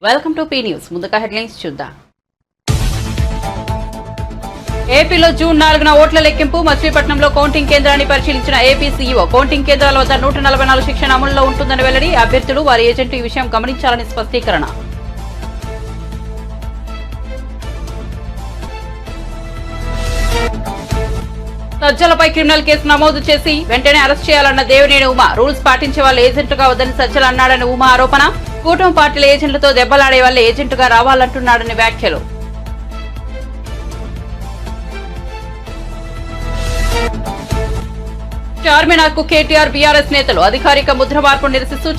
Welcome to P news. ముందుగా headlines చూద్దాం. ఏపీలో జూన్ 4న ఓట్ల లెక్కింపు. మచిలీపట్నంలో కౌంటింగ్ కేంద్రాన్ని పరిశీలించిన ఏపీ సీఈఓ కౌంటింగ్ కేంద్రాల వద్ద 144 శిక్షణ అమలులో ఉంటుందని వెల్లడి. అభ్యర్థులు వారి ఏజెంట్లు ఈ విషయం గమనించాలని స్పష్టీకరణ. సజ్జలపై క్రిమినల్ కేసు నమోదు చేసి వెంటనే అరెస్ట్ చేయాలన్న దేవినేని ఉమా. రూల్స్ పాటించే వాళ్ళు ఏజెంట్గా వద్దని సజ్జల అన్నాడని ఉమా ఆరోపణ. కూటమి పార్టీల ఏజెంట్లతో దెబ్బలాడే వాళ్ళే ఏజెంట్గా రావాలంటున్నాడని వ్యాఖ్యలు. చార్మినార్ కు కేటీఆర్ బీఆర్ఎస్ నేతలు అధికారిక ముద్ర మార్పు నిరసిస్తూ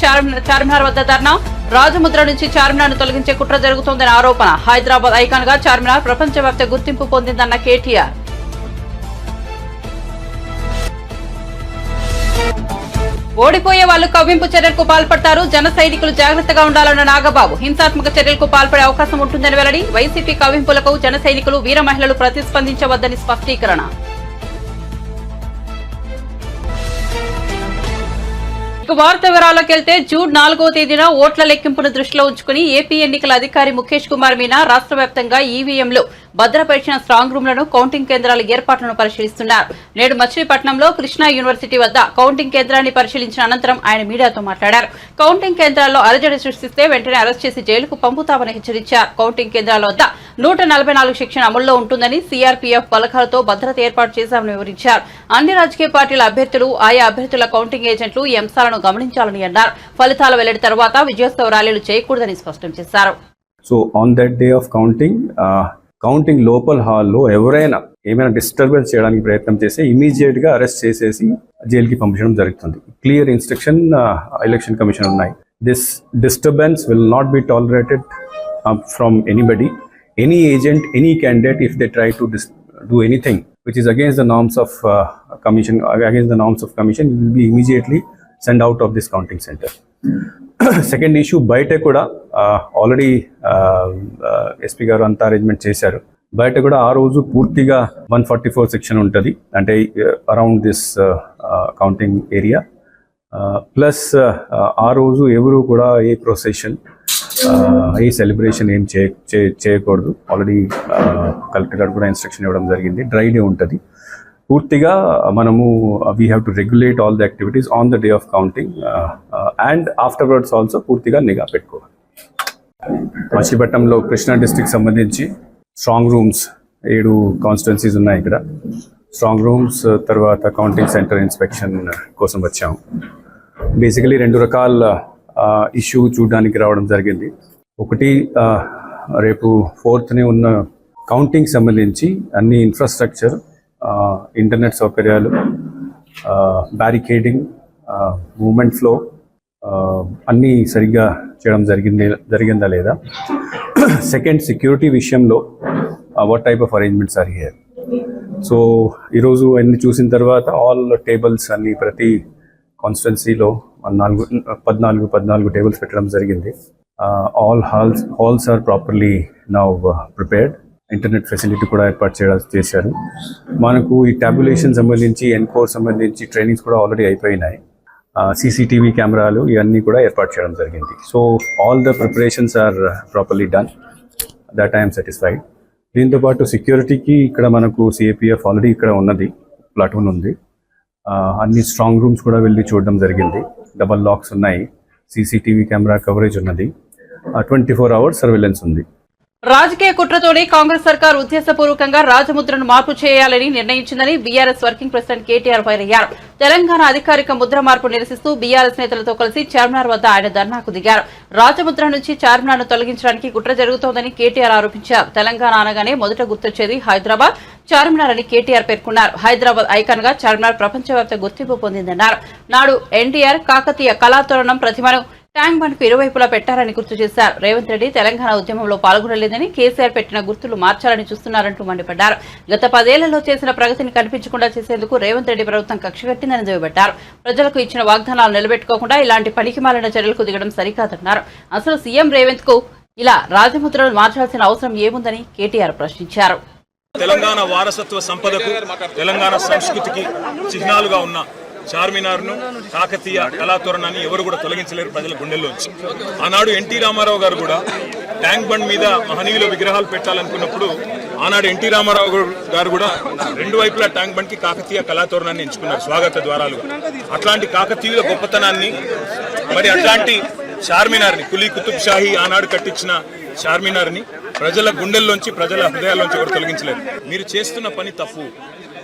చార్మినార్ వద్ద ధర్నా. రాజముద్ర నుంచి చార్మినార్ ను తొలగించే కుట్ర జరుగుతోందని ఆరోపణ. హైదరాబాద్ ఐకాన్ గా చార్మినార్ ప్రపంచవ్యాప్త గుర్తింపు పొందిందన్న కేటీఆర్. ఓడిపోయే వాళ్లు కవ్వింపు చర్యలకు పాల్పడతారు. జన సైనికులు జాగ్రత్తగా ఉండాలన్న నాగబాబు. హింసాత్మక చర్యలకు పాల్పడే అవకాశం ఉంటుందని వెల్లడి. వైసీపీ కవ్వింపులకు జన సైనికులు వీర మహిళలు ప్రతిస్పందించవద్దని స్పష్టీకరణ. వార్త వివరాల్లోకి వెళ్తే జూన్ 4వ తేదీన ఓట్ల లెక్కింపును దృష్టిలో ఉంచుకుని ఏపీ ఎన్నికల అధికారి ముఖేష్ కుమార్ మీనా రాష్ట్ర వ్యాప్తంగా ఈవీఎంలు భద్రపరిచిన స్ట్రాంగ్ రూమ్లను కౌంటింగ్ కేంద్రాల ఏర్పాట్లను పరిశీలిస్తున్నారు. నేడు మచిలీపట్నంలో కృష్ణా యూనివర్సిటీ వద్ద కౌంటింగ్ కేంద్రాన్ని పరిశీలించిన అనంతరం ఆయన మీడియాతో మాట్లాడారు. కౌంటింగ్ కేంద్రాల్లో అలజడి సృష్టిస్తే వెంటనే అరెస్ట్ చేసి జైలుకు పంపుతామని హెచ్చరించారు. కౌంటింగ్ కేంద్రాల వద్ద 144 శిక్షణ అమల్లో ఉంటుందని సీఆర్పీఎఫ్ బలగాలతో భద్రత ఏర్పాటు చేశామని వివరించారు. అన్ని రాజకీయ పార్టీల అభ్యర్థులు ఆయా అభ్యర్థుల కౌంటింగ్ ఏజెంట్లు ఈ అంశాలను గమనించాలని అన్నారు. ఫలితాల వెల్లడి తర్వాత విజయోత్సవ ర్యాలీలు చేయకూడదని స్పష్టం చేశారు. So on that day of counting లోపల హాల్లో ఎవరైనా ఏమైనా డిస్టర్బెన్స్ చేయడానికి ప్రయత్నం చేస్తే ఇమీడియట్ గా అరెస్ట్ చేసేసి జైలుకి పంపించడం జరుగుతుంది. క్లియర్ ఇన్స్ట్రక్షన్ ఎలక్షన్ కమిషన్ ఉన్నాయి. This disturbance will not be tolerated from anybody, any agent, any candidate. If they try to do anything which is against the norms of commission, will be immediately sent out of this counting center. Second issue, బయట కూడా already SP గారు అంతా arrangement చేశారు. బయట కూడా ఆ రోజు పూర్తిగా 144 సెక్షన్ ఉంటుంది, అంటే around this counting area. Plus ఆ రోజు ఎవరు కూడా ఏ ప్రొసెషన్, ఏ సెలబ్రేషన్ ఏం చేయకూడదు. ఆల్రెడీ కలెక్టర్ గారు కూడా ఇన్స్ట్రక్షన్ ఇవ్వడం జరిగింది. డ్రై డే ఉంటుంది పూర్తిగా. మనము we have to regulate all the activities on the day of counting and afterwards also పూర్తిగా నిఘా పెట్టుకోవాలి. మచిలీపట్నంలో కృష్ణా డిస్ట్రిక్ట్ సంబంధించి స్ట్రాంగ్ రూమ్స్ 7 కాన్స్టిట్యున్సీస్ ఉన్నాయి. ఇక్కడ స్ట్రాంగ్ రూమ్స్ తర్వాత కౌంటింగ్ సెంటర్ ఇన్స్పెక్షన్ కోసం వచ్చాము. బేసికలీ 2 రకాల ఇష్యూ చూడడానికి రావడం జరిగింది. ఒకటి, రేపు 4th ఉన్న కౌంటింగ్ సంబంధించి అన్ని ఇన్ఫ్రాస్ట్రక్చర్, ఇంటర్నెట్ సౌకర్యాలు, బ్యారికేడింగ్, మూవ్మెంట్ ఫ్లో అన్నీ సరిగ్గా చేయడం జరిగిందా లేదా. సెకండ్, సెక్యూరిటీ విషయంలో what type of arrangements are here. So ఈరోజు అన్ని చూసిన తర్వాత ఆల్ టేబుల్స్ అన్ని ప్రతి కాన్స్టిట్యున్సీలో 14 టేబుల్స్ పెట్టడం జరిగింది. All halls are properly now prepared. Internet facility కూడా ఏర్పాటు చేశారు. మనకు ఈ టాబ్యులేషన్ సంబంధించి, ఎన్కోర్ సంబంధించి ట్రైనింగ్స్ కూడా ఆల్రెడీ అయిపోయినాయి. సీసీటీవీ కెమెరాలు ఇవన్నీ కూడా ఏర్పాటు చేయడం జరిగింది. So all the preparations are properly done. That I'm satisfied. దీంతోపాటు సెక్యూరిటీకి ఇక్కడ మనకు సిఏపిఎఫ్ ఆల్రెడీ ఇక్కడ ఉన్నది, ప్లాటూన్ ఉంది. అన్ని స్ట్రాంగ్ రూమ్స్ కూడా వెళ్ళి చూడడం జరిగింది. డబల్ లాక్స్ ఉన్నాయి, సీసీటీవీ కెమెరా కవరేజ్ ఉన్నది, 24 hours సర్వేలెన్స్ ఉంది. రాజకీయ కుట్రతోనే కాంగ్రెస్ సర్కార్ ఉద్దేశపూర్వకంగా రాజముద్రను మార్పు చేయాలని నిర్ణయించిందని BRS working president KTR fire అయ్యారు. తెలంగాణ అధికారిక ముద్ర మార్పు నిరసిస్తూ బీఆర్ఎస్ నేతలతో కలిసి చార్మినార్ వద్ద ఆయన ధర్నాకు దిగారు. రాజముద్ర నుంచి చార్మినార్ ను తొలగించడానికి కుట్ర జరుగుతోందని కేటీఆర్ ఆరోపించారు. తెలంగాణ అనగానే మొదట గుర్తొచ్చేది హైదరాబాద్, చార్మినార్ అని కేటీఆర్ పేర్కొన్నారు. హైదరాబాద్ ఐకాన్ గా చార్మినార్ ప్రపంచవ్యాప్త గుర్తింపు పొందిందన్నారు. నాడు ఎన్టీఆర్ కాకతీయ కళాతోరణం ప్రతిమను ట్యాంక్ బండ్ కు ఇరువైపులా పెట్టారని గుర్తు చేశారు. రేవంత్ రెడ్డి తెలంగాణ ఉద్యమంలో పాల్గొనలేదని, కేసీఆర్ పెట్టిన గుర్తులు మార్చాలని చూస్తున్నారంటూ మండిపడ్డారు. గత 10 ఏళ్లలో చేసిన ప్రగతిని కనిపించకుండా చేసేందుకు రేవంత్ రెడ్డి ప్రభుత్వం కక్ష కట్టిందని దుయ్యబట్టారు. ప్రజలకు ఇచ్చిన వాగ్దానాలు నిలబెట్టుకోకుండా ఇలాంటి పనికిమాలిన చర్యలకు దిగడం సరికాదన్నారు. అసలు సీఎం రేవంత్ కు ఇలా రాజముద్రను మార్చాల్సిన అవసరం ఏముందని కేటీఆర్ ప్రశ్నించారు. తెలంగాణ వారసత్వ సంపదకు, తెలంగాణ సంస్కృతికి చిహ్నాలుగా ఉన్న చార్మినార్ను, కాకతీయ కళాతోరణాన్ని ఎవరు కూడా తొలగించలేరు ప్రజల గుండెల్లోంచి. ఆనాడు ఎన్టీ రామారావు గారు కూడా ట్యాంక్ బండ్ మీద మహనీయుల విగ్రహాలు పెట్టాలనుకున్నప్పుడు ఆనాడు ఎన్టీ రామారావు గారు కూడా రెండు వైపులా ట్యాంక్ బండ్ కి కాకతీయ కళాతోరణాన్ని ఎంచుకున్నారు స్వాగత ద్వారాలు. అట్లాంటి కాకతీయుల గొప్పతనాన్ని, మరి అట్లాంటి చార్మినార్ని, కులీ కుతుబ్ షాహీ ఆనాడు కట్టించిన చార్మినార్ని ప్రజల గుండెల్లోంచి, ప్రజల హృదయాల్లోంచి ఎవరు తొలగించలేరు. మీరు చేస్తున్న పని తప్పు.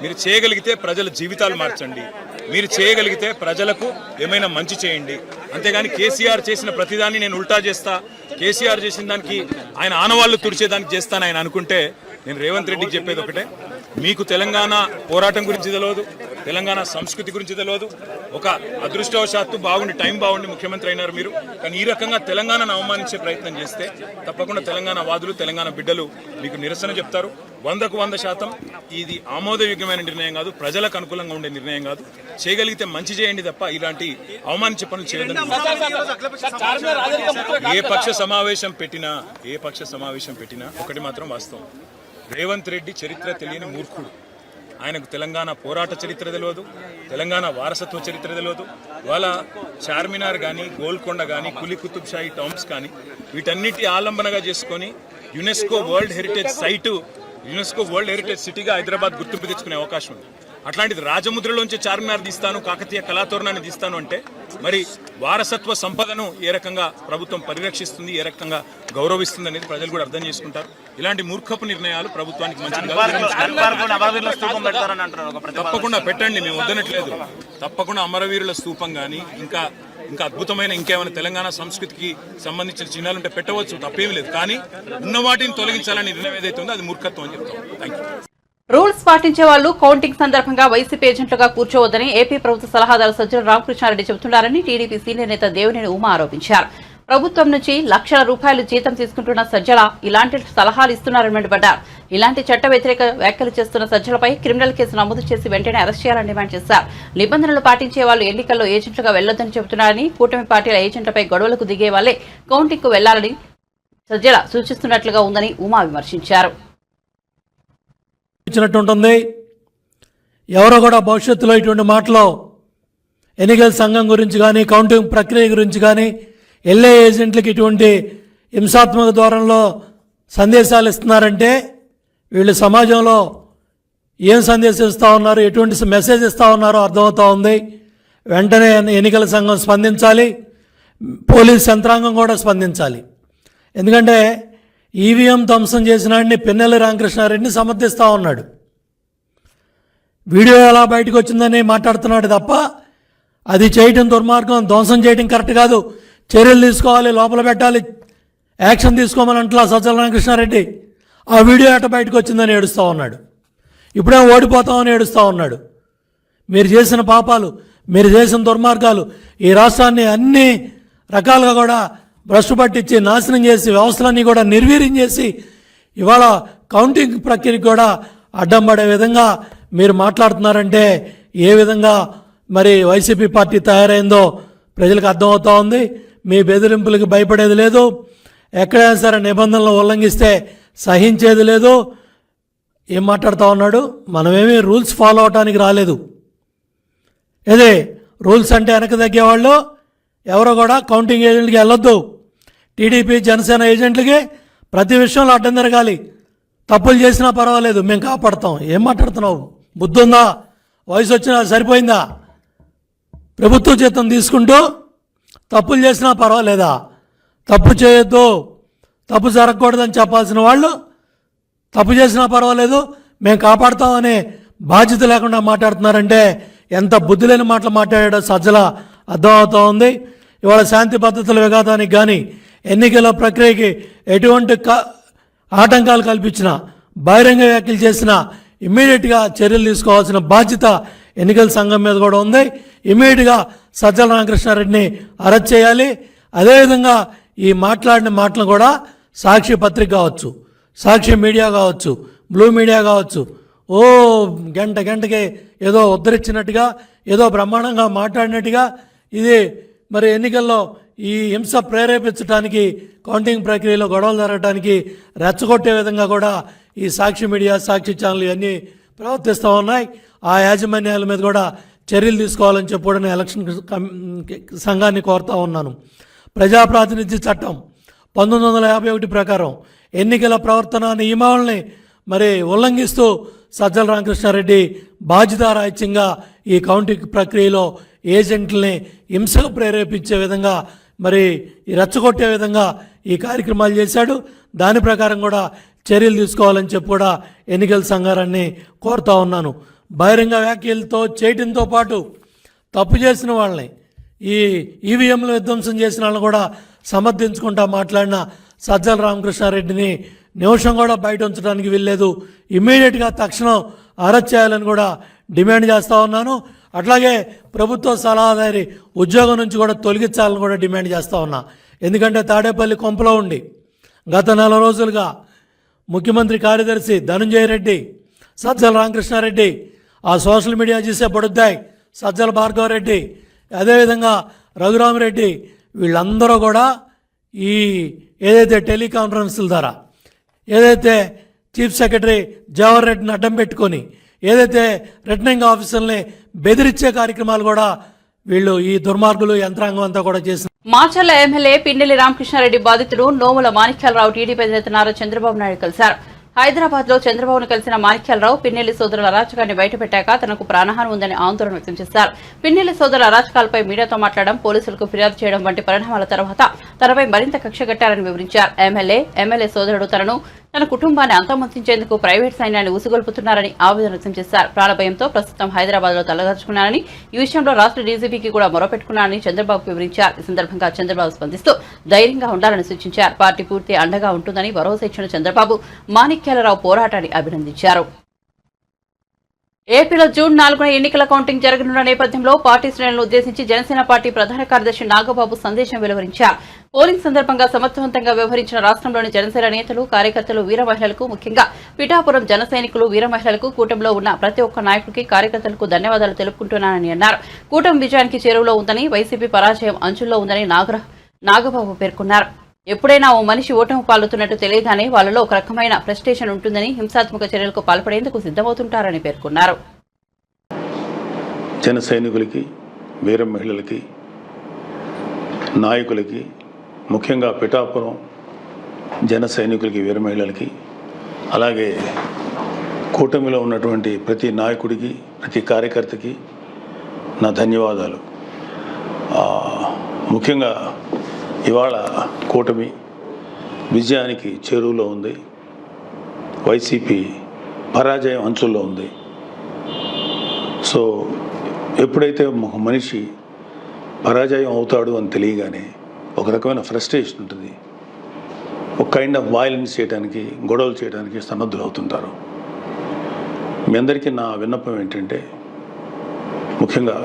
మీరు చేయగలిగితే ప్రజల జీవితాలు మార్చండి, మీరు చేయగలిగితే ప్రజలకు ఏమైనా మంచి చేయండి. అంతేగాని కేసీఆర్ చేసిన ప్రతిదాన్ని నేను ఉల్టా చేస్తా, కేసీఆర్ చేసిన దానికి ఆయన ఆనవాళ్లు తుడిచేదానికి చేస్తాను ఆయన అనుకుంటే, నేను రేవంత్ రెడ్డికి చెప్పేది ఒకటే, మీకు తెలంగాణ పోరాటం గురించి తెలియదు, తెలంగాణ సంస్కృతి గురించి తెలియదు. ఒక అదృష్టవశాత్తు టైం బాగుండి ముఖ్యమంత్రి అయినారు మీరు. కానీ ఈ రకంగా తెలంగాణను అవమానించే ప్రయత్నం చేస్తే తప్పకుండా తెలంగాణ వాదులు, తెలంగాణ బిడ్డలు మీకు నిరసన చెప్తారు. 100% ఇది ఆమోదయోగ్యమైన నిర్ణయం కాదు, ప్రజలకు అనుకూలంగా ఉండే నిర్ణయం కాదు. చేయగలిగితే మంచి చేయండి తప్ప ఇలాంటి అవమానించే పనులు చేయదండి. ఏ పక్ష సమావేశం పెట్టినా ఒకటి మాత్రం వాస్తవం, రేవంత్ రెడ్డి చరిత్ర తెలియని మూర్ఖుడు. ఆయనకు తెలంగాణ పోరాట చరిత్ర తెలియదు, తెలంగాణ వారసత్వ చరిత్ర తెలియదు. వాళ్ళ చార్మినార్ కానీ, గోల్కొండ కానీ, కులీ కుతుబ్ షాహీ టాంబ్స్ కానీ వీటన్నిటి ఆలంబనగా చేసుకొని యునెస్కో వరల్డ్ హెరిటేజ్ సిటీగా హైదరాబాద్ గుర్తింపు తెచ్చుకునే అవకాశం ఉంది. అట్లాంటిది రాజముద్రలోంచి చార్మినార్ తీస్తాను, కాకతీయ కళాతోరణాన్ని తీస్తాను అంటే మరి వారసత్వ సంపదను ఏ రకంగా ప్రభుత్వం పరిరక్షిస్తుంది, ఏ రకంగా గౌరవిస్తుంది అనేది ప్రజలు కూడా అర్థం చేసుకుంటారు. ఇలాంటి మూర్ఖపు నిర్ణయాలు ప్రభుత్వానికి మంచిది. తప్పకుండా పెట్టండి, మేము వద్దనట్లేదు. తప్పకుండా అమరవీరుల స్తూపం కానీ ఇంకా అద్భుతమైన ఇంకేమైనా తెలంగాణ సంస్కృతికి సంబంధించిన చిహ్నాలు ఉంటే పెట్టవచ్చు, తప్పేమీ లేదు. కానీ ఉన్న వాటిని తొలగించాలని నిర్ణయం ఏదైతే ఉందో అది మూర్ఖత్వం అని చెప్తాం. Thank you. రూల్స్ పాటించే వాళ్లు కౌంటింగ్ సందర్భంగా వైసీపీ ఏజెంట్లుగా కూర్చోవద్దని ఏపీ ప్రభుత్వ సలహాదారు సజ్జల రామకృష్ణారెడ్డి చెబుతున్నారని టీడీపీ సీనియర్ నేత దేవినేని ఉమా ఆరోపించారు. ప్రభుత్వం నుంచి లక్షల రూపాయలు జీతం తీసుకుంటున్న సజ్జల ఇలాంటి సలహాలు ఇస్తున్నారని మండిపడ్డారు. ఇలాంటి చట్ట వ్యతిరేక వ్యాఖ్యలు చేస్తున్న సజ్జలపై క్రిమినల్ కేసు నమోదు చేసి వెంటనే అరెస్ట్ చేయాలని డిమాండ్ చేశారు. నిబంధనలు పాటించే వాళ్ళు ఎన్నికల్లో ఏజెంట్లుగా వెళ్లొద్దని చెబుతున్నారని, కూటమి పార్టీల ఏజెంట్లపై గొడవలకు దిగే వాళ్లే కౌంటింగ్ కు వెళ్లాలని సజ్జల సూచిస్తున్నట్లుగా ఉందని ఉమా విమర్శించారు. ఉంటుంది. ఎవరో కూడా భవిష్యత్తులో ఇటువంటి మాటలో ఎన్నికల సంఘం గురించి కానీ, కౌంటింగ్ ప్రక్రియ గురించి కానీ, ఎల్ఏ ఏజెంట్లకి ఇటువంటి హింసాత్మక ధోరణిలో సందేశాలు ఇస్తున్నారంటే వీళ్ళు సమాజంలో ఏం సందేశం ఇస్తూ ఉన్నారు, ఎటువంటి మెసేజ్ ఇస్తూ ఉన్నారో అర్థమవుతూ ఉంది. వెంటనే ఎన్నికల సంఘం స్పందించాలి, పోలీస్ యంత్రాంగం కూడా స్పందించాలి. ఎందుకంటే ఈవీఎం ధ్వంసం చేసినాడిని పిన్నెల్లి రామకృష్ణారెడ్డిని సమర్థిస్తూ ఉన్నాడు. వీడియో ఎలా బయటకు వచ్చిందని మాట్లాడుతున్నాడు తప్ప అది చేయటం దుర్మార్గం, ధ్వంసం చేయడం కరెక్ట్ కాదు, చర్యలు తీసుకోవాలి, లోపల పెట్టాలి, యాక్షన్ తీసుకోమని అంటలా సజ్జల రామకృష్ణారెడ్డి. ఆ వీడియో ఎట బయటకు వచ్చిందని ఏడుస్తూ ఉన్నాడు. ఇప్పుడే ఓడిపోతామని ఏడుస్తూ ఉన్నాడు. మీరు చేసిన పాపాలు, మీరు చేసిన దుర్మార్గాలు ఈ రాష్ట్రాన్ని అన్ని రకాలుగా కూడా భ్రష్టు పట్టించి నాశనం చేసి వ్యవస్థలన్నీ కూడా నిర్వీర్యం చేసి ఇవాళ కౌంటింగ్ ప్రక్రియకు కూడా అడ్డం పడే విధంగా మీరు మాట్లాడుతున్నారంటే ఏ విధంగా మరి వైసీపీ పార్టీ తయారైందో ప్రజలకు అర్థమవుతూ ఉంది. మీ బెదిరింపులకు భయపడేది లేదు, ఎక్కడైనా సరే నిబంధనలు ఉల్లంఘిస్తే సహించేది లేదు. ఏం మాట్లాడుతూ ఉన్నాడు? మనమేమీ రూల్స్ ఫాలో అవడానికి రాలేదు. ఇదే రూల్స్ అంటే వెనక తగ్గేవాళ్ళు ఎవరో కూడా కౌంటింగ్ ఏజెంట్కి వెళ్ళొద్దు. టీడీపీ జనసేన ఏజెంట్లకి ప్రతి విషయంలో అడ్డం జరగాలి. తప్పులు చేసినా పర్వాలేదు, మేము కాపాడుతాం. ఏం మాట్లాడుతున్నావు? బుద్ధి ఉందా? వయసు వచ్చినా సరిపోయిందా? ప్రభుత్వ జీతం తీసుకుంటూ తప్పులు చేసినా పర్వాలేదా? తప్పు చేయొద్దు, తప్పు జరగకూడదని చెప్పాల్సిన వాళ్ళు తప్పు చేసినా పర్వాలేదు మేము కాపాడుతామనే బాధ్యత లేకుండా మాట్లాడుతున్నారంటే ఎంత బుద్ధి లేని మాటలు మాట్లాడాడో సజ్జల అర్థమవుతూ ఉంది. ఇవాళ శాంతి భద్రతల విఘాతానికి కానీ, ఎన్నికల ప్రక్రియకి ఎటువంటి ఆటంకాలు కల్పించినా, బహిరంగ వ్యాఖ్యలు చేసినా ఇమ్మీడియట్గా చర్యలు తీసుకోవాల్సిన బాధ్యత ఎన్నికల సంఘం మీద కూడా ఉంది. ఇమ్మీడియట్గా సజ్జల రామకృష్ణారెడ్డిని అరెస్ట్ చేయాలి. అదేవిధంగా ఈ మాట్లాడిన మాటలు కూడా సాక్షి పత్రిక కావచ్చు, సాక్షి మీడియా కావచ్చు, బ్లూ మీడియా కావచ్చు, గంటకి ఏదో ఉద్ధరించినట్టుగా, ఏదో బ్రహ్మాండంగా మాట్లాడినట్టుగా ఇది మరి ఎన్నికల్లో ఈ హింస ప్రేరేపించడానికి, కౌంటింగ్ ప్రక్రియలో గొడవలు జరగడానికి రెచ్చగొట్టే విధంగా కూడా ఈ సాక్షి మీడియా, సాక్షి ఛానల్ ఇవన్నీ ప్రవర్తిస్తూ ఉన్నాయి. ఆ యాజమాన్యాల మీద కూడా చర్యలు తీసుకోవాలని చెప్పి ఎలక్షన్ సంఘాన్ని కోరుతా ఉన్నాను. ప్రజాప్రాతినిధ్య చట్టం 1951 ప్రకారం ఎన్నికల ప్రవర్తన నియమావళిని మరి ఉల్లంఘిస్తూ సజ్జల రామకృష్ణారెడ్డి బాధ్యతారాహిత్యంగా ఈ కౌంటింగ్ ప్రక్రియలో ఏజెంట్లని హింసకు ప్రేరేపించే విధంగా మరి ఈ రెచ్చగొట్టే విధంగా ఈ కార్యక్రమాలు చేశాడు. దాని ప్రకారం కూడా చర్యలు తీసుకోవాలని చెప్పి కూడా ఎన్నికల సంఘాన్ని కోరుతా ఉన్నాను. బహిరంగ వ్యాఖ్యలతో చేయడంతో పాటు తప్పు చేసిన వాళ్ళని, ఈ ఈవీఎంలు విధ్వంసం చేసిన వాళ్ళని కూడా సమర్థించుకుంటా మాట్లాడిన సజ్జల రామకృష్ణారెడ్డిని నిమిషం కూడా బయట ఉంచడానికి వీల్లేదు. ఇమ్మీడియట్గా తక్షణం అరెస్ట్ చేయాలని కూడా డిమాండ్ చేస్తూ ఉన్నాను. అట్లాగే ప్రభుత్వ సలహాదారి ఉద్యోగం నుంచి కూడా తొలగించాలని కూడా డిమాండ్ చేస్తూ ఉన్నా. ఎందుకంటే తాడేపల్లి కొంపలో ఉండి గత 4 రోజులుగా ముఖ్యమంత్రి కార్యదర్శి ధనంజయ రెడ్డి, సజ్జల రామకృష్ణారెడ్డి, ఆ సోషల్ మీడియా చేసే బడుద్దాయి సజ్జల భార్గవరెడ్డి, అదేవిధంగా రఘురామరెడ్డి, వీళ్ళందరూ కూడా ఈ ఏదైతే టెలికాన్ఫరెన్స్ల ద్వారా ఏదైతే చీఫ్ సెక్రటరీ జవహర్ రెడ్డిని అడ్డం పెట్టుకొని ఏదైతే రిటర్నింగ్ ఆఫీసర్ని బెదిరించే కార్యక్రమాలు కూడా వీళ్ళు ఈ దుర్మార్గులు యంత్రాంగం అంతా కూడా చేసిన. మాచర్ల ఎమ్మెల్యే పిన్నెల్లి రామకృష్ణారెడ్డి బాధితుడు నోముల మాణిక్యాలరావు టీడీపీ అధినేత నారా చంద్రబాబు నాయుడు కలిశారు. హైదరాబాద్ లో చంద్రబాబును కలిసిన మాణిక్యాలరావు పిన్నెల్లి సోదరుల అరాచకాన్ని బయటపెట్టాక తనకు ప్రాణహాని ఉందని ఆందోళన వ్యక్తం చేశారు. పిన్నెల్లి సోదరుల అరాచకాలపై మీడియాతో మాట్లాడడం, పోలీసులకు ఫిర్యాదు చేయడం వంటి పరిణామాల తర్వాత తనపై మరింత కక్షగట్టారని వివరించారు. ఎమ్మెల్యే సోదరుడు తన కుటుంబాన్ని అంతమొందించేందుకు ప్రైవేట్ సైన్యాన్ని ఉసుగొల్పుతున్నారని ఆవేదన వ్యక్తం చేశారు. ప్రాణభయంతో ప్రస్తుతం హైదరాబాద్ లో తలదాచుకున్నారని, ఈ విషయంలో రాష్ట్ర డీజీపీకి కూడా మొరపెట్టుకున్నారని చంద్రబాబుకు వివరించారు. ఈ సందర్భంగా చంద్రబాబు స్పందిస్తూ ధైర్యంగా ఉండాలని సూచించారు. పార్టీ పూర్తి అండగా ఉంటుందని భరోసా ఇచ్చిన చంద్రబాబు మాణిక్యాలరావు పోరాటాన్ని అభినందించారు. ఏపీలో జూన్ 4న ఎన్నికల కౌంటింగ్ జరగనున్న నేపథ్యంలో పార్టీ శ్రేణులను ఉద్దేశించి జనసేన పార్టీ ప్రధాన కార్యదర్శి నాగబాబు సందేశం వెలువరించారు. పోలింగ్ సందర్భంగా సమర్థవంతంగా వ్యవహరించిన రాష్ట్రంలోని జనసేన నేతలు, కార్యకర్తలు, వీర మహిళలకు, ముఖ్యంగా పిఠాపురం జన సైనికులు, వీర మహిళలకు, కూటమిలో ఉన్న ప్రతి ఒక్క నాయకుడికి, కార్యకర్తలకు ధన్యవాదాలు తెలుపుకుంటున్నానని అన్నారు. కూటమి విజయానికి చేరువలో ఉందని, వైసీపీ పరాజయం అంచుల్లో ఉందని నాగబాబు పేర్కొన్నారు. ఎప్పుడైనా ఓ మనిషి ఓటమి పాల్గొతున్నట్టు తెలియగానే వాళ్ళలో ఒక రకమైన ఫ్రస్ట్రేషన్ ఉంటుందని, హింసాత్మక చర్యలకు పాల్పడేందుకు సిద్ధమవుతుంటారని పేర్కొన్నారు. జన సైనికులకి, వీర మహిళలకి, నాయకులకి, ముఖ్యంగా పిఠాపురం జన సైనికులకి, వీర మహిళలకి, అలాగే కూటమిలో ఉన్నటువంటి ప్రతి నాయకుడికి, ప్రతి కార్యకర్తకి నా ధన్యవాదాలు. ముఖ్యంగా ఇవాళ కూటమి విజయానికి చేరువలో ఉంది. వైసీపీ పరాజయం అంచుల్లో ఉంది. సో ఎప్పుడైతే ఒక మనిషి పరాజయం అవుతాడు అని తెలియగానే ఒక రకమైన ఫ్రస్ట్రేషన్ ఉంటుంది. ఒక కైండ్ ఆఫ్ వైలెన్స్ చేయడానికి, గొడవలు చేయడానికి సన్నద్ధులు అవుతుంటారు. మీ అందరికీ నా విన్నపం ఏంటంటే, ముఖ్యంగా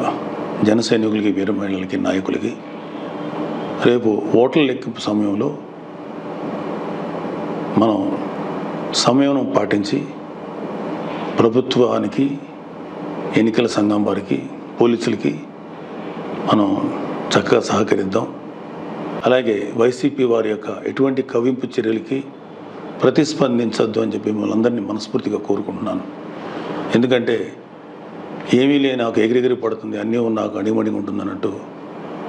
జన సైనికులకి, వీర మహిళలకి, నాయకులకి, రేపు ఓట్ల లెక్కింపు సమయంలో మనం సమయం పాటించి ప్రభుత్వానికి, ఎన్నికల సంఘం వారికి, పోలీసులకి మనం చక్కగా సహకరిద్దాం. అలాగే వైసీపీ వారి యొక్క ఎటువంటి కవింపు చర్యలకి ప్రతిస్పందించద్దు అని చెప్పి మిమ్మల్ని అందరినీ మనస్ఫూర్తిగా కోరుకుంటున్నాను. ఎందుకంటే ఏమీ లేని నాకు ఎగిరెగిరి పడుతుంది, అన్నీ నాకు అణిమణిగా ఉంటుంది అన్నట్టు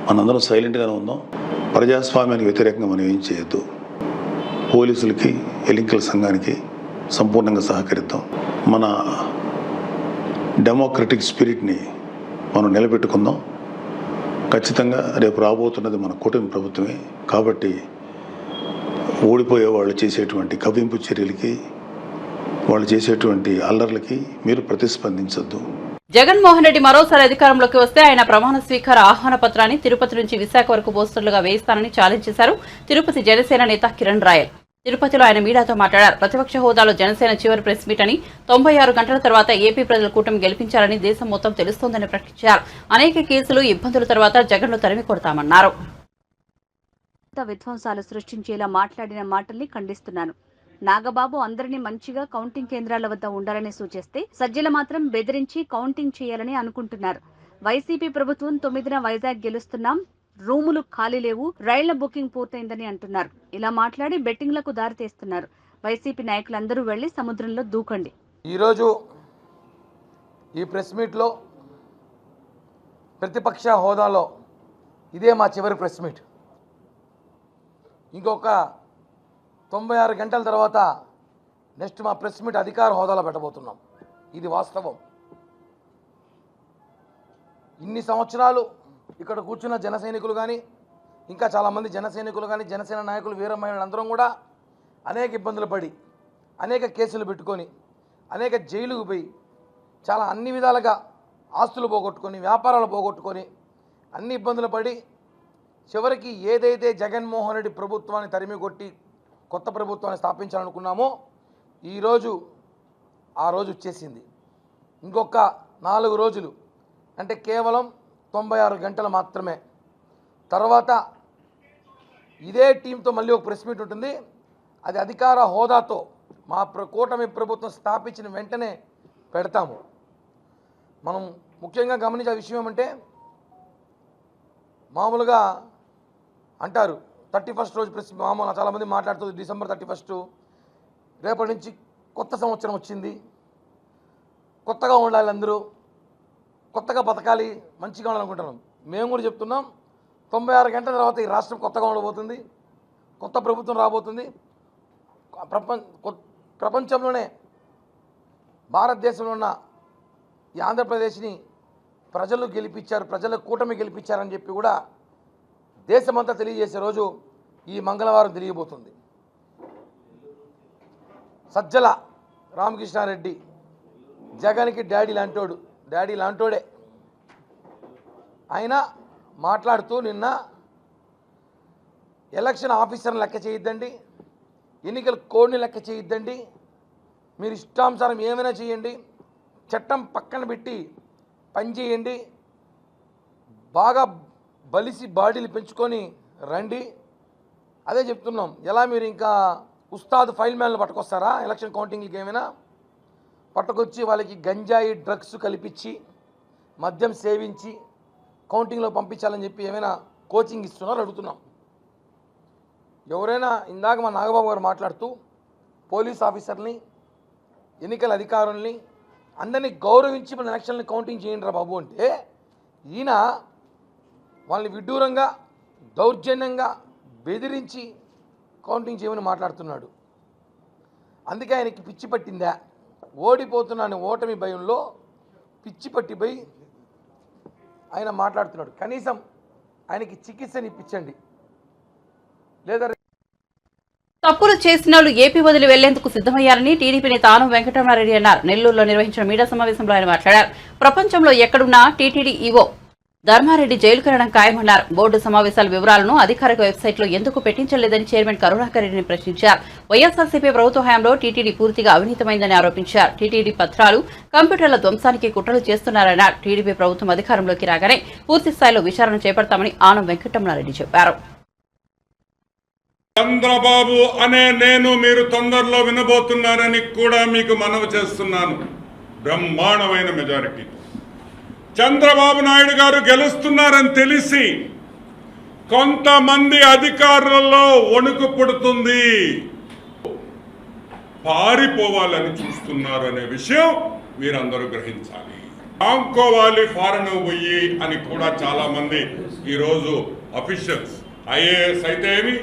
మనందరం సైలెంట్గానే ఉందాం. ప్రజాస్వామ్యానికి వ్యతిరేకంగా మనం ఏం చేయొద్దు. పోలీసులకి, ఎన్నికల సంఘానికి సంపూర్ణంగా సహకరిద్దాం. మన డెమోక్రటిక్ స్పిరిట్ని మనం నిలబెట్టుకుందాం. ఖచ్చితంగా రేపు రాబోతున్నది మన కూటమి ప్రభుత్వమే. కాబట్టి ఓడిపోయే వాళ్ళు చేసేటువంటి కవ్వింపు చర్యలకి, వాళ్ళు చేసేటువంటి అల్లర్లకి మీరు ప్రతిస్పందించొద్దు. జగన్మోహన్ రెడ్డి మరోసారి అధికారంలోకి వస్తే ఆయన ప్రమాణ స్వీకార ఆహ్వాన పత్రాన్ని తిరుపతి నుంచి విశాఖ వరకు పోస్టర్లుగా వేయిస్తానని ఛాలెంజ్ చేశారు తిరుపతి జనసేన నేత కిరణ్ రాయల్. తిరుపతిలో ఆయన మీడియాతో మాట్లాడారు. ప్రతిపక్ష హోదాలో జనసేన చివరి ప్రెస్ మీట్ అని, 96 గంటల తర్వాత ఏపీ ప్రజల కూటమి గెలిపించాలని దేశం మొత్తం తెలుస్తోందని ప్రకటించారు. అనేక కేసులు, ఇబ్బందుల తర్వాత జగన్ను తరిమి కొడతామన్నారు. విధ్వంసాలు సృష్టించేలా మాట్లాడిన మాటల్ని ఖండిస్తున్నాను. నాగబాబు అందరినీ మంచిగా కౌంటింగ్ కేంద్రాల వద్ద ఉండాలని సూచిస్తే సజ్జల మాత్రం బెదిరించి కౌంటింగ్ చేయాలని అనుకుంటున్నారు. వైసీపీ ప్రభుత్వం 9న వైజాగ్ గెలుస్తున్నాం, రూములు ఖాళీ లేవు, రైళ్ల బుకింగ్ పూర్తయిందని అంటున్నారు. ఇలా మాట్లాడి బెట్టింగ్లకు దారితీస్తున్నారు. వైసీపీ నాయకులందరూ వెళ్లి సముద్రంలో దూకండి. ఈరోజు ఈ ప్రెస్ మీట్లో ప్రతిపక్ష హోదాలో ఇదే మా చివరి ప్రెస్ మీట్. ఇంకొక 96 గంటల తర్వాత నెక్స్ట్ మా ప్రెస్ మీట్ అధికార హోదాలో పెట్టబోతున్నాం. ఇది వాస్తవం. ఇన్ని సంవత్సరాలు ఇక్కడ కూర్చున్న జన సైనికులు కానీ, ఇంకా చాలామంది జన సైనికులు కానీ, జనసేన నాయకులు, వీరమహిళలు అందరం కూడా అనేక ఇబ్బందులు పడి, అనేక కేసులు పెట్టుకొని, అనేక జైలుకు పోయి, చాలా అన్ని విధాలుగా ఆస్తులు పోగొట్టుకొని, వ్యాపారాలు పోగొట్టుకొని, అన్ని ఇబ్బందులు పడి చివరికి ఏదైతే జగన్మోహన్ రెడ్డి ప్రభుత్వాన్ని తరిమి కొట్టి కొత్త ప్రభుత్వాన్ని స్థాపించాలనుకున్నామో ఈరోజు ఆ రోజు వచ్చేసింది. ఇంకొక 4 రోజులు అంటే కేవలం 96 గంటలు మాత్రమే. తర్వాత ఇదే టీంతో మళ్ళీ ఒక ప్రెస్ మీట్ ఉంటుంది. అది అధికార హోదాతో మా కూటమి ప్రభుత్వం స్థాపించిన వెంటనే పెడతాము. మనం ముఖ్యంగా గమనించే విషయం ఏమంటే, మామూలుగా అంటారు 31st రోజు ప్రెస్ మామూలు చాలామంది మాట్లాడుతుంది డిసెంబర్ 31 రేపటి నుంచి కొత్త సంవత్సరం వచ్చింది, కొత్తగా ఉండాలి, అందరూ కొత్తగా బతకాలి, మంచిగా ఉండాలనుకుంటున్నాం. మేము కూడా చెప్తున్నాం 96 గంటల తర్వాత ఈ రాష్ట్రం కొత్తగా ఉండబోతుంది, కొత్త ప్రభుత్వం రాబోతుంది. ప్రపంచంలోనే భారతదేశంలో ఉన్న ఈ ఆంధ్రప్రదేశ్ని ప్రజలు గెలిపించారు, ప్రజల కూటమి గెలిపించారని చెప్పి కూడా దేశమంతా తెలియజేసే రోజు ఈ మంగళవారం తెలియబోతుంది. సజ్జల రామకృష్ణారెడ్డి జగన్కి డాడీ లాంటోడే. ఆయన మాట్లాడుతూ నిన్న ఎలక్షన్ ఆఫీసర్ని లెక్క చేయొద్దండి, ఎన్నికల కోడ్ని లెక్క చేయొద్దండి, మీరు ఇష్టానుసారం ఏమైనా చేయండి, చట్టం పక్కన పెట్టి పనిచేయండి, బాగా బలిసి బాడీలు పెంచుకొని రండి. అదే చెప్తున్నాం. ఎలా మీరు ఇంకా ఉస్తాద్ ఫైల్ మ్యాన్లు పట్టుకొస్తారా ఎలక్షన్ కౌంటింగ్కి? ఏమైనా పట్టుకొచ్చి వాళ్ళకి గంజాయి డ్రగ్స్ కల్పించి మద్యం సేవించి కౌంటింగ్లో పంపించాలని చెప్పి ఏమైనా కోచింగ్ ఇస్తున్నారో అడుగుతున్నాం. ఎవరైనా ఇందాక మా నాగబాబు గారు మాట్లాడుతూ పోలీస్ ఆఫీసర్ని, ఎన్నికల అధికారుల్ని అందరినీ గౌరవించి మన ఎలక్షన్ని కౌంటింగ్ చేయండి రా బాబు అంటే, ఈయన వాళ్ళని విడ్డూరంగా దౌర్జన్యంగా బెదిరించి కౌంటింగ్ చేయమని మాట్లాడుతున్నాడు. అందుకే ఆయనకి పిచ్చి పట్టిందా? ఓడిపోతున్నాను ఓటమి భయంలో పిచ్చి పట్టిపోయి ఆయన మాట్లాడుతున్నాడు. కనీసం ఆయనకి చికిత్సని ఇప్పించండి, లేదా తప్పులు చేసిన వాళ్ళు ఏపీ వదిలి వెళ్లేందుకు సిద్దమయ్యారని టీడీపీ నేత ఆనం వెంకటరమణారెడ్డి అన్నారు. నెల్లూరులో నిర్వహించిన మీడియా సమావేశంలో ఆయన మాట్లాడారు. ప్రపంచంలో ఎక్కడున్నా టీటీడీ ఈవో ధర్మారెడ్డి జైలు కరడం ఖాయమన్నారు. బోర్డు సమావేశాల వివరాలను అధికారిక వెబ్సైట్లో ఎందుకు పెట్టించలేదని చైర్మన్ కరుణాకర్ రెడ్డిని ప్రశ్నించారు. వైఎస్ఆర్సీపీ ప్రభుత్వ హయాంలో టీటీడీ పూర్తిగా అవినీతమైందని ఆరోపించారు. టీటీడీ పత్రాలు, కంప్యూటర్ల ధ్వంసానికి కుట్రలు చేస్తున్నారన్నారు. టీడీపీ ప్రభుత్వం అధికారంలోకి రాగానే పూర్తి స్థాయిలో విచారణ చేపడతామని ఆనం వెంకటరమణారెడ్డి చెప్పారు. చంద్రబాబు అనే నేను మీరు తొందరలో వినబోతున్నారని కూడా మీకు మనవి చేస్తున్నాను. బ్రహ్మాండమైన మెజారిటీ చంద్రబాబు నాయుడు గారు గెలుస్తున్నారని తెలిసి కొంతమంది అధికారులలో వణుకు పుడుతుంది, పారిపోవాలని చూస్తున్నారు అనే విషయం మీరందరూ గ్రహించాలి. ఆంకోవాలి ఫారెన్ పోయి అని కూడా చాలా మంది ఈరోజు అఫీషియల్స్, ఐఏఎస్ అయితే ఏమి,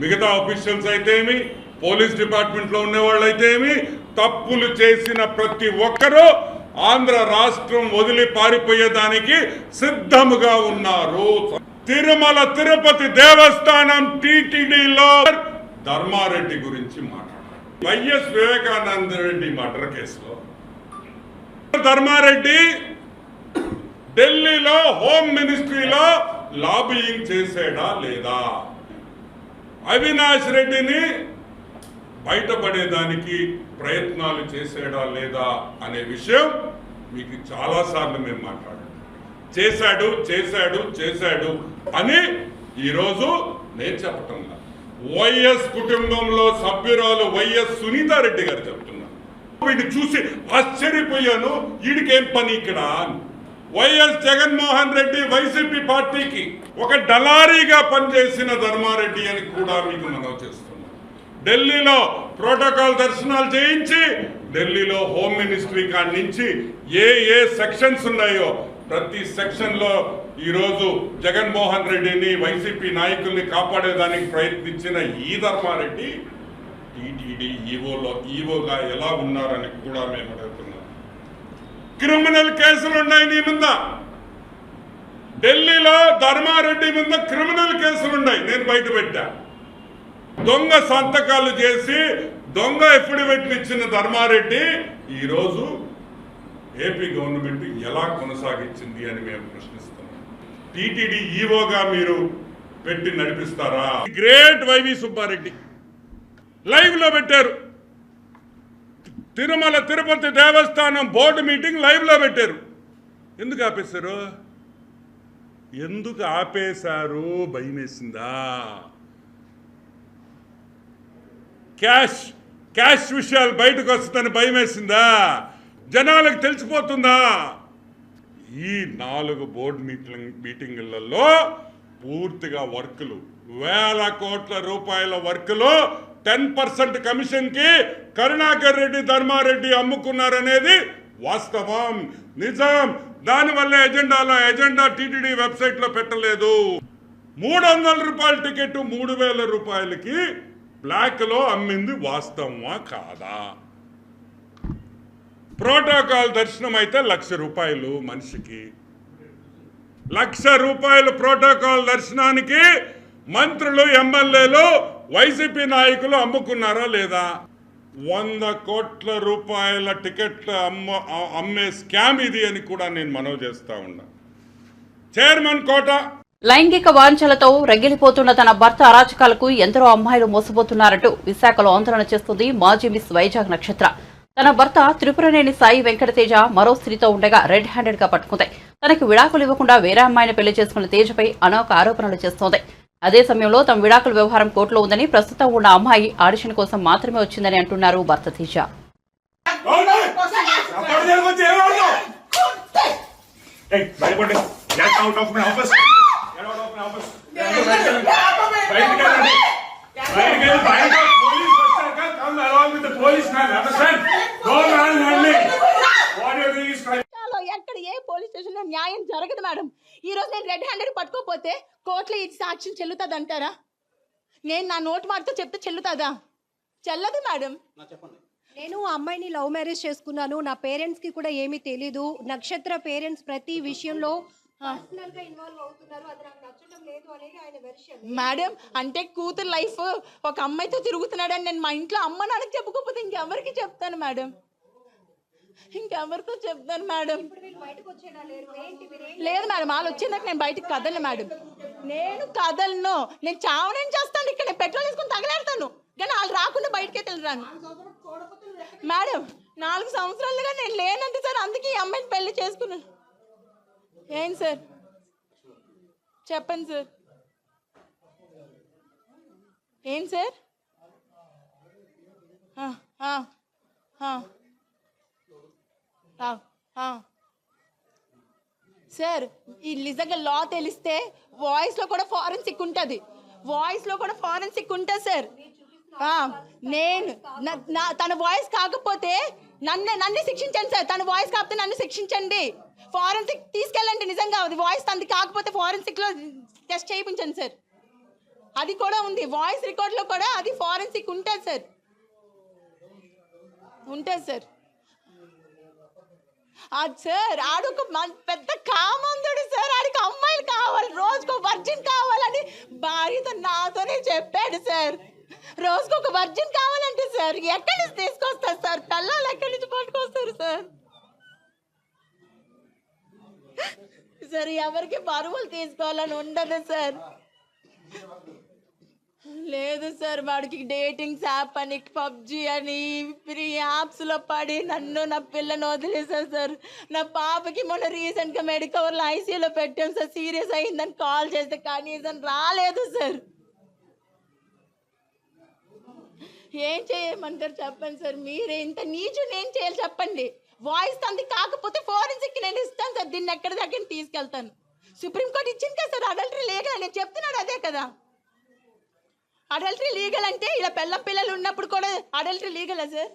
మిగతా అఫీషియల్స్ అయితే ఏమి, పోలీస్ డిపార్ట్మెంట్లో ఉండేవాళ్ళు అయితే ఏమి, తప్పులు చేసిన ప్రతి ఒక్కరూ ఆంధ్ర రాష్ట్రం వదిలి పారిపోయేదానికి సిద్ధముగా ఉన్నారు. తిరుమల తిరుపతి దేవస్థానం టీటీడీలో ధర్మారెడ్డి గురించి మాట్లాడారు. వైఎస్ వివేకానంద రెడ్డి మర్డర్ కేసులో ధర్మారెడ్డి ఢిల్లీలో హోమ్ మినిస్ట్రీలో లాబియింగ్ చేసాడా లేదా, అవినాష్ రెడ్డిని బయటపడేదానికి ప్రయత్నాలు చేసాడా లేదా అనే విషయం మీకు చాలాసార్లు మేము మాట్లాడాం. చేశాడు చేశాడు చేశాడు అని ఈరోజు నేను చెప్పటం లేదు. వైఎస్ కుటుంబంలో సభ్యురాలు వైఎస్ సునీతారెడ్డి గారు చెప్తున్నారు. వీడిని చూసి ఆశ్చర్యపోయాను, వీడికేం పని ఇక్కడ. వైఎస్ జగన్మోహన్ రెడ్డి వైసీపీ పార్టీకి ఒక డలారీగా పనిచేసిన ధర్మారెడ్డి అని కూడా మీకు మనవి చేస్తున్నాం. ఢిల్లీలో ప్రోటోకాల్ దర్శనాలు చేయించి ఢిల్లీలో హోమ్ మినిస్ట్రీ కాడి నుంచి ఏ సెక్షన్స్ ఉన్నాయో ప్రతి సెక్షన్లో ఈరోజు జగన్మోహన్ రెడ్డిని వైసీపీ నాయకుల్ని కాపాడేదానికి ప్రయత్నించిన ఈ ధర్మారెడ్డి టీటీడీ ఈవోగా ఎలా ఉన్నారని కూడా మేము అడుగుతున్నాం. క్రిమినల్ కేసులు ఉన్నాయి నీ మీద. ఢిల్లీలో ధర్మారెడ్డి మీద క్రిమినల్ కేసులు ఉన్నాయి, నేను బయట పెట్టా. దొంగ సంతకాలు చేసి దొంగ ఎఫిడవిట్లు ఇచ్చిన ధర్మారెడ్డి ఈరోజు ఏపీ గవర్నమెంట్ ఎలా కొనసాగించింది అని మేము ప్రశ్నిస్తున్నాం. టీటీడీ ఈవోగా మీరు పెట్టి నడిపిస్తారా? గ్రేట్ వైవి సుబ్బారెడ్డి లైవ్ లో పెట్టారు. తిరుమల తిరుపతి దేవస్థానం బోర్డు మీటింగ్ లైవ్ లో పెట్టారు. ఎందుకు ఆపేశారు? ఎందుకు ఆపేశారు? భయమేసిందా? క్యాష్ విషయాలు బయటకు వస్తుందని భయమేసిందా? జనాలకు తెలిసిపోతుందా? ఈ 4 బోర్డు మీటింగులలో పూర్తిగా వర్కులు, వేల కోట్ల రూపాయల వర్కులు 10% కమిషన్ కి కరుణాకర్ రెడ్డి ధర్మారెడ్డి అమ్ముకున్నారనేది వాస్తవం, నిజం. దానివల్ల ఎజెండా టీటీడీ వెబ్సైట్ లో పెట్టలేదు. 300 రూపాయల టికెట్ 3000 రూపాయలకి బ్లాక్ లో అమ్మింది వాస్తవమా కాదా? ప్రోటోకాల్ దర్శనం అయితే 1,00,000 రూపాయలు మనిషికి. 1,00,000 రూపాయలు ప్రోటోకాల్ దర్శనానికి మంత్రులు, ఎమ్మెల్యేలు, వైసీపీ నాయకులు అమ్ముకున్నారా లేదా? 100 కోట్ల రూపాయల టికెట్ల అమ్మే స్కామ్ ఇది అని కూడా నేను మనవి చేస్తా ఉన్నా. చైర్మన్ కోట లైంగిక వాంఛలతో రగిలిపోతున్న తన భర్త అరాచకాలకు ఎందరో అమ్మాయిలు మోసపోతున్నారంటూ విశాఖలో ఆందోళన చేస్తుంది మాజీ మిస్ వైజాగ్ నక్షత్ర. తన భర్త త్రిపురనేని సాయి వెంకటతేజ మరో స్త్రీతో ఉండగా రెడ్ హ్యాండెడ్ గా పట్టుకుంది. తనకు విడాకులు ఇవ్వకుండా వేరే అమ్మాయిని పెళ్లి చేసుకున్న తేజపై అనేక ఆరోపణలు చేస్తోంది. అదే సమయంలో తమ విడాకుల వ్యవహారం కోర్టులో ఉందని, ప్రస్తుతం ఉన్న అమ్మాయి ఆడిషన్ కోసం మాత్రమే వచ్చిందని అంటున్నారు భర్త తేజ. ఎక్కడ ఏ పోలీస్ స్టేషన్ లో న్యాయం జరగదు మేడం. ఈ రోజు నేను రెడ్ హ్యాండెడ్ పట్టుకోపోతే కోర్టులో ఈ సాక్ష్యం చెల్లుతుంది అంటారా? నేను నా నోటు మాటతో చెప్తే చెల్లుతుందా? చెల్లదు మేడం. నేను ఆ అమ్మాయిని లవ్ మ్యారేజ్ చేసుకున్నాను. నా పేరెంట్స్ కి కూడా ఏమీ తెలీదు. నక్షత్ర పేరెంట్స్ ప్రతి విషయంలో ఇన్వాల్వ్ అవుతున్నారు. అది నాకు నచ్చడం లేదు అనేది ఆయన వెర్షన్. మేడం అంటే కూతురు లైఫ్ ఒక అమ్మాయితో తిరుగుతున్నాడని నేను మా ఇంట్లో అమ్మ నాన్నకి చెప్పుకోకపోతే ఇంకెవరికి చెప్తాను మేడం? ఇంకెవరితో చెప్తాను మేడం? లేదు మేడం, వాళ్ళు వచ్చిందాక నేను బయటకు కదలను మేడం. నేను కదలను, నేను చావనేం చేస్తాను. ఇక్కడ నేను పెట్రోల్ తీసుకుని తగలేడతాను, కానీ వాళ్ళు రాకుండా బయటకే వెళ్ళరాను మేడం. 4 సంవత్సరాలుగా నేను లేనంటే సార్, అందుకే ఈ అమ్మాయిని పెళ్లి చేసుకున్నాను. ఏం సార్ చెప్పండి సార్, ఏం సార్? సార్ ఈ నిజంగా లా తెలిస్తే వాయిస్లో కూడా ఫారెన్సిక్ ఉంటుంది. వాయిస్లో కూడా ఫారెన్సిక్ ఉంటుంది సార్. నేను తన వాయిస్ కాకపోతే నన్ను శిక్షించండి సార్. తన వాయిస్ కాకపోతే నన్ను శిక్షించండి. ఫారెన్సిక్ తీసుకెళ్ళండి. నిజంగా అది వాయిస్ తంది కాకపోతే ఫారెన్సిక్లో టెస్ట్ చేయించండి సార్. అది కూడా ఉంది, వాయిస్ రికార్డ్లో కూడా అది ఫారెన్సిక్ ఉంటుంది సార్. ఉంటుంది సార్. సార్ ఆడొక పెద్ద కామందుడు సార్. ఆడికి అమ్మాయిలు కావాలి, రోజుకు వర్జిన్ కావాలని భార్యతో నాతోనే చెప్పాడు సార్. రోజుకు ఒక వర్జిన్ కావాలంటే సార్ ఎక్కడి నుంచి తీసుకొస్తారు సార్? పిల్లలు ఎక్కడి నుంచి పట్టుకొస్తారు సార్? సార్ ఎవరికి బరువులు తీసుకోవాలని ఉండదు సార్. లేదు సార్, వాడికి డేటింగ్స్ యాప్ అని, పబ్జి అని, ఫ్రీ యాప్స్లో పడి నన్ను నా పిల్లని వదిలేసారు సార్. నా పాపకి మొన్న రీసెంట్గా మెడికవర్లో ఐసీయూలో పెట్టాం సార్. సీరియస్ అయిందని కాల్ చేస్తే కనీసం రాలేదు సార్. ఏం చేయమంటారు చెప్పండి సార్? మీరే ఇంత నీచు నేను చేయాలి చెప్పండి? వాయిస్ తంది కాకపోతే ఫోరెన్సిక్ నేను ఇస్తాను సార్. దీన్ని ఎక్కడి దగ్గర తీసుకెళ్తాను. సుప్రీంకోర్టు ఇచ్చింది కదా సార్ అడల్టరీ లీగల్. నేను చెప్తున్నాడు అదే కదా, అడల్టరీ లీగల్ అంటే ఇలా పిల్లలు ఉన్నప్పుడు కూడా అడల్టరీ లీగలా సార్?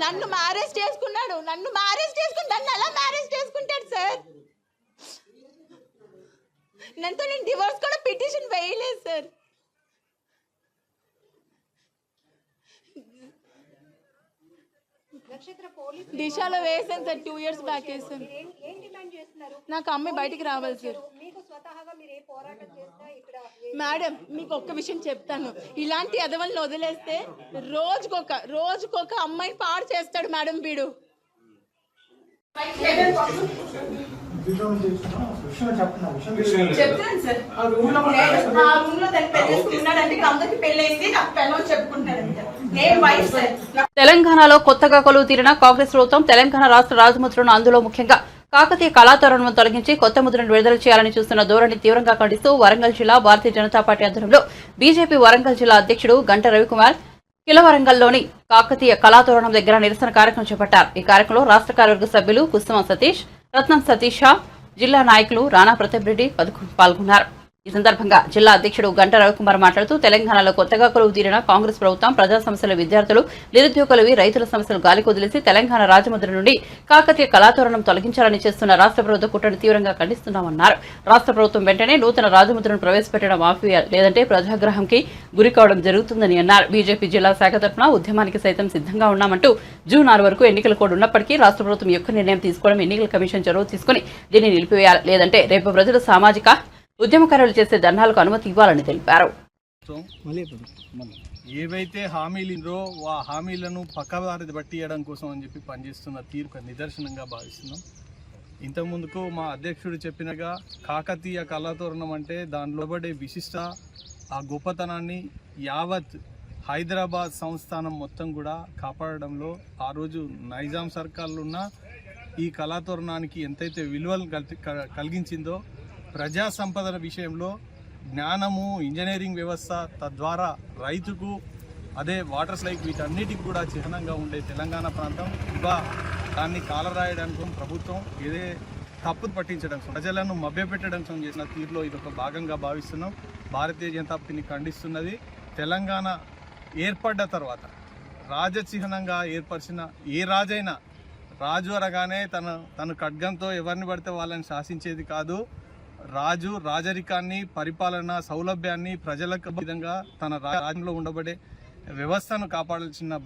నన్ను మ్యారేజ్ చేసుకున్నాడు, నన్ను ఎలా మ్యారేజ్ చేసుకుంటాడు సార్? నేను డివోర్స్ కూడా పిటిషన్ వేయలేదు సార్. దిశలో వేసాను సార్, 2 years బ్యాక్ వేసాను. నాకు అమ్మాయి బయటికి రావాలి సార్. మేడం మీకు ఒక్క విషయం చెప్తాను, ఇలాంటి ఎదవల్ని వదిలేస్తే రోజుకొక అమ్మాయిని పాడు చేస్తాడు మేడం వీడు. చెప్తాను సార్, ఆ రూమ్ లో తను పెళ్ళేసుకున్నాడంటే అందరికి పెళ్ళైంది, నాకు పెళ్ళని చెప్పుకుంటాడంట. నేను వైఫ్ సార్. తెలంగాణలో కొత్తగా కొలువు తీరిన కాంగ్రెస్ ప్రభుత్వం తెలంగాణ రాష్ట్ర రాజముద్రను, అందులో ముఖ్యంగా కాకతీయ కళాతోరణను తొలగించి కొత్త ముద్రను విడుదల చేయాలని చూస్తున్న ధోరణి తీవ్రంగా ఖండిస్తూ వరంగల్ జిల్లా భారతీయ జనతా పార్టీ ఆధ్వర్యంలో బీజేపీ వరంగల్ జిల్లా అధ్యక్షుడు గంట రవికుమార్ కిలవరంగల్లోని కాకతీయ కళాతోరణం దగ్గర నిరసన కార్యక్రమం చేపట్టారు. ఈ కార్యక్రమంలో రాష్ట్ర కార్యవర్గ సభ్యులు కుసుమ సతీష్, రత్నం సతీష, జిల్లా నాయకులు రాణా ప్రతాప్ రెడ్డి పాల్గొన్నారు. ఈ సందర్భంగా జిల్లా అధ్యక్షుడు గంట రవికుమార్ మాట్లాడుతూ తెలంగాణలో కొత్తగా కొలువు తీరిన కాంగ్రెస్ ప్రభుత్వం ప్రజా సమస్యలు, విద్యార్థులు, నిరుద్యోగులవి, రైతుల సమస్యలు గాలికి వదిలేసి తెలంగాణ రాజముద్ర నుండి కాకతీయ కళాతోరణం తొలగించాలని చేస్తున్న రాష్ట్ర ప్రభుత్వ కుట్రను తీవ్రంగా ఖండిస్తున్నామన్నారు. రాష్ట్ర ప్రభుత్వం వెంటనే నూతన రాజముద్రను ప్రవేశపెట్టడం మాఫియా లేదంటే ప్రజాగ్రహంకి గురి కావడం జరుగుతుందని అన్నారు. బీజేపీ జిల్లా శాఖ తరఫున ఉద్యమానికి సైతం సిద్ధంగా ఉన్నామంటూ జూన్ 6 వరకు ఎన్నికల కోడ్ ఉన్నప్పటికీ రాష్ట్ర ప్రభుత్వం యొక్క నిర్ణయం తీసుకోవడం, ఎన్నికల కమిషన్ చొరవ తీసుకుని దీన్ని నిలిపివేయాలి, లేదంటే రేపు ప్రజలు సామాజిక ఉద్యమకారులు చేసే ధర్నాలకు అనుమతి ఇవ్వాలని తెలిపారు. ఏవైతే హామీలు ఆ హామీలను పక్కదారి పట్టియడం కోసం అని చెప్పి పనిచేస్తున్న తీరు నిదర్శనంగా భావిస్తున్నాం. ఇంతకుముందుకు మా అధ్యక్షుడు చెప్పినగా కాకతీయ కళాతోరణం అంటే దానిలో పడే విశిష్ట ఆ గొప్పతనాన్ని యావత్ హైదరాబాద్ సంస్థానం మొత్తం కూడా కాపాడడంలో ఆ రోజు నైజాం సర్కార్లో ఉన్న ఈ కళాతోరణానికి ఎంతైతే విలువలు కలిగించిందో ప్రజా సంపదల విషయంలో జ్ఞానము, ఇంజనీరింగ్ వ్యవస్థ, తద్వారా రైతుకు, అదే వాటర్ సైకిల్, వీటన్నిటికి కూడా చిహ్నంగా ఉండే తెలంగాణ ప్రాంతం దాన్ని కాలరాయడానికి ప్రభుత్వం ఏదే తప్పు పట్టించడం, ప్రజలను మభ్యపెట్టడం చేసిన తీరులో ఇది ఒక భాగంగా భావిస్తున్నాం. భారతీయ జనతా పార్టీని ఖండిస్తున్నది. తెలంగాణ ఏర్పడ్డ తర్వాత రాజచిహ్నంగా ఏర్పరిచిన ఏ రాజైనా రాజు అనగానే తన ఖడ్గంతో ఎవరిని పడితే వాళ్ళని శాసించేది కాదు. రాజు రాజరికాన్ని, పరిపాలన సౌలభ్యాన్ని ప్రజలకు విధంగా తన రాజ్యంలో ఉండబడే వ్యవస్థను కాపాడాల్సిన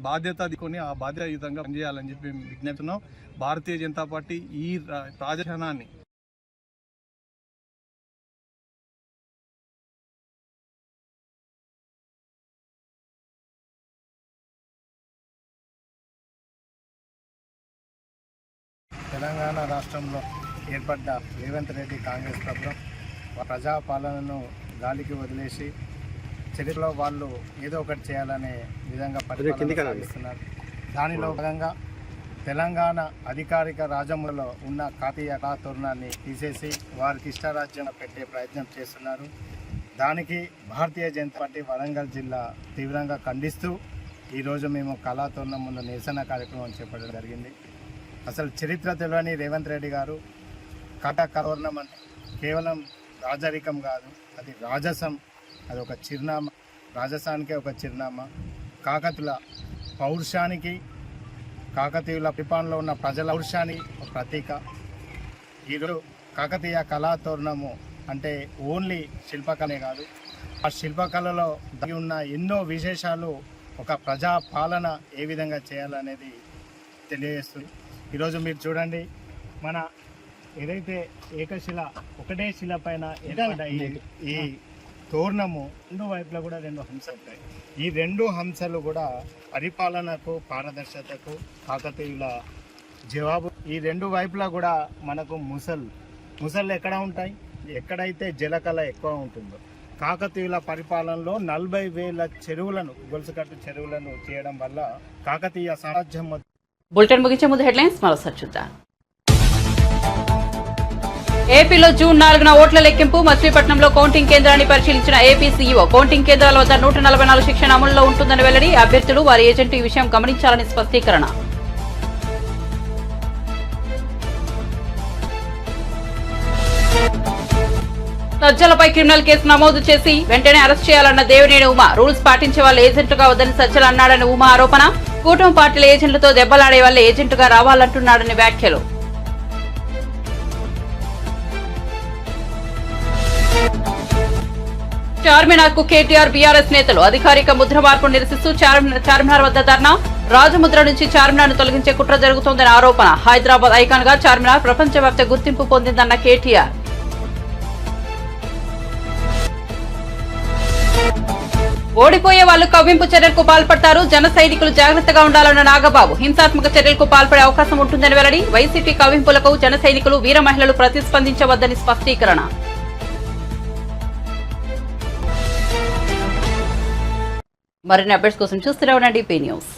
బాధ్యత తీసుకొని ఆ బాధ్యతాయుతంగా పనిచేయాలని చెప్పి విజ్ఞప్తున్నాం. భారతీయ జనతా పార్టీ ఈ రాజధానాన్ని తెలంగాణ రాష్ట్రంలో ఏర్పడ్డ రేవంత్ రెడ్డి కాంగ్రెస్ ప్రభుత్వం ప్రజాపాలనను గాలికి వదిలేసి చరిత్రలో వాళ్ళు ఏదో ఒకటి చేయాలనే విధంగా పరిపాలిస్తున్నారు. దానిలో భాగంగా తెలంగాణ అధికారిక రాజ్యంలో ఉన్న కాకతీయ కళాతోరణాన్ని తీసేసి వారికి ఇష్టారాజ్యం పెట్టే ప్రయత్నం చేస్తున్నారు. దానికి భారతీయ జనతా పార్టీ వరంగల్ జిల్లా తీవ్రంగా ఖండిస్తూ ఈరోజు మేము కళాతోరణం ముందు నిరసన కార్యక్రమం చేపట్టడం జరిగింది. అసలు చరిత్ర తెలియని రేవంత్ రెడ్డి గారు కళాతోరణం అంటే కేవలం రాజరికం కాదు, అది రాజసం, అది ఒక చిరునామా, రాజసానికే ఒక చిరునామా. కాకతీయుల పౌరుషానికి, కాకతీయుల పరిపాలనలో ఉన్న ప్రజల పౌరుషానికి ఒక ప్రతీక. ఈరోజు కాకతీయ కళాతోరణము అంటే ఓన్లీ శిల్పకళే కాదు, ఆ శిల్పకళలో దాగి ఉన్న ఎన్నో విశేషాలు, ఒక ప్రజా పాలన ఏ విధంగా చేయాలనేది తెలియజేస్తుంది. ఈరోజు మీరు చూడండి, మన ఏదైతే ఏకశిల, ఒకటే శిల పైన ఏర్పడ్డ ఈ తోరణము రెండు వైపులా కూడా 2 హంసలు ఉంటాయి. ఈ 2 హంసలు కూడా పరిపాలనకు, పారదర్శకతకు కాకతీయుల జవాబు. ఈ 2 వైపులా కూడా మనకు ముసళ్ళు ఎక్కడ ఉంటాయి? ఎక్కడైతే జలకళ ఎక్కువ ఉంటుందో. కాకతీయుల పరిపాలనలో 40,000 చెరువులను, గొలుసుకట్టు చెరువులను చేయడం వల్ల కాకతీయ సామ్రాజ్యం. బులెటిన్ ముగించే ముందు హెడ్లైన్స్ మరోసారి చూద్దాం. ఏపీలో జూన్ 4న ఓట్ల లెక్కింపు. మచిలీపట్నంలో కౌంటింగ్ కేంద్రాన్ని పరిశీలించిన ఏపీ సీఈఓ. కౌంటింగ్ కేంద్రాల వద్ద 144 శిక్షణ అమలులో ఉంటుందని వెల్లడి. అభ్యర్థులు, వారి ఏజెంట్లు ఈ విషయం గమనించాలని స్పష్టీకరణ. సజ్జలపై క్రిమినల్ కేసు నమోదు చేసి వెంటనే అరెస్ట్ చేయాలన్న దేవినేని ఉమా. రూల్స్ పాటించే వాళ్ళు ఏజెంట్లుగా వద్దని సజ్జలు అన్నాడని ఉమా ఆరోపణ. కూటమి పార్టీల ఏజెంట్లతో దెబ్బలాడే వాళ్ళ ఏజెంట్గా రావాలంటున్నాడని వ్యాఖ్యలు. చార్మినార్ కు కేటీఆర్ బీఆర్ఎస్ నేతలు అధికారిక ముద్ర మార్పు నిరసిస్తూ చార్మినార్ వద్ద ధర్నా. రాజముద్ర నుంచి చార్మినార్ ను తొలగించే కుట్ర జరుగుతోందని ఆరోపణ. హైదరాబాద్ ఐకాన్ గా చార్మినార్ ప్రపంచవ్యాప్త గుర్తింపు పొందిందన్న కేటీఆర్. ఓడిపోయే వాళ్లు కవ్వింపు చర్యలకు పాల్పడతారు. జన సైనికులు జాగ్రత్తగా ఉండాలన్న నాగబాబు. హింసాత్మక చర్యలకు పాల్పడే అవకాశం ఉంటుందని వెల్లడి. వైసీపీ కవ్వింపులకు జన సైనికులు వీర మహిళలు ప్రతిస్పందించవద్దని స్పష్టీకరణ. మరిన్ని అప్డేట్స్ కోసం చూస్తూనే ఉండండి పీ న్యూస్.